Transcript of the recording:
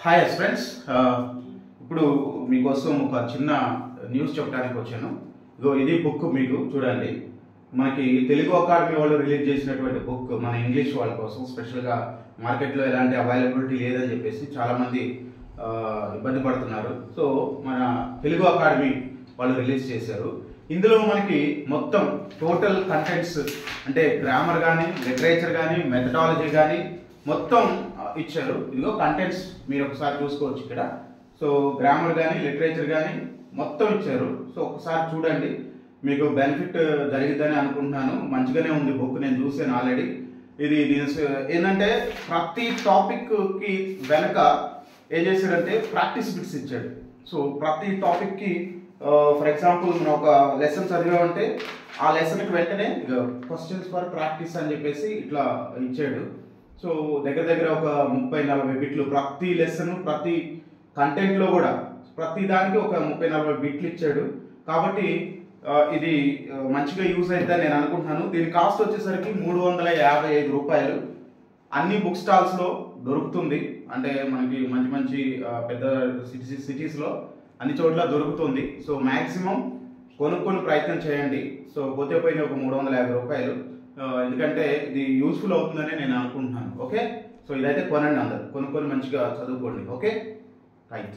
Hi friends, ఇప్పుడు మీకోసం ఒక చిన్న న్యూస్ చెప్పడానికి వచ్చాను. ఇది బుక్ మీకు చూడండి. మనకి తెలుగు అకాడమీ వాళ్ళు రిలీజ్ చేసినటువంటి బుక్ మన ఇంగ్లీష్ వాళ్ళ కోసం. స్పెషల్గా మార్కెట్లో ఎలాంటి అవైలబిలిటీ లేదని చెప్పేసి చాలామంది ఇబ్బంది పడుతున్నారు. సో మన తెలుగు అకాడమీ వాళ్ళు రిలీజ్ చేశారు. ఇందులో మనకి మొత్తం టోటల్ కంటెంట్స్ అంటే గ్రామర్ కానీ, లిటరేచర్ కానీ, మెథడాలజీ కానీ మొత్తం ఇచ్చారు. ఇదిగో కంటెంట్స్ మీరు ఒకసారి చూసుకోవచ్చు ఇక్కడ. సో గ్రామర్ కానీ, లిటరేచర్ కానీ మొత్తం ఇచ్చారు. సో ఒకసారి చూడండి, మీకు బెనిఫిట్ జరిగిద్దని అనుకుంటున్నాను. మంచిగానే ఉంది బుక్, నేను చూసాను ఆల్రెడీ. ఇది ఏంటంటే ప్రతి టాపిక్కి వెనక ఏం చేశాడంటే ప్రాక్టీస్ బిట్స్ ఇచ్చాడు. సో ప్రతి టాపిక్కి ఫర్ ఎగ్జాంపుల్ మనం ఒక లెసన్ చదివామంటే ఆ లెసన్కి వెంటనే క్వశ్చన్స్ ఫర్ ప్రాక్టీస్ అని చెప్పేసి ఇట్లా ఇచ్చాడు. సో దగ్గర దగ్గర ఒక 30-40 బిట్లు ప్రతి లెసన్, ప్రతి కంటెంట్లో కూడా ప్రతి దానికి ఒక 30-40 బిట్లు ఇచ్చాడు. కాబట్టి ఇది మంచిగా యూజ్ అవుతుందని నేను అనుకుంటున్నాను. దీని కాస్ట్ వచ్చేసరికి 355 రూపాయలు. అన్ని బుక్ స్టాల్స్లో దొరుకుతుంది. అంటే మనకి మంచి మంచి పెద్ద సిటీస్లో అన్ని చోట్ల దొరుకుతుంది. సో మ్యాక్సిమం కొనుక్కొని ప్రయత్నం చేయండి. సో పోతే పోయిన ఒక 350 రూపాయలు. ఎందుకంటే ఇది యూస్ఫుల్ అవుతుందని నేను అనుకుంటున్నాను. ఓకే, సో ఇదైతే కొనండి, అందరు కొనుక్కొని మంచిగా చదువుకోండి. Okay, right.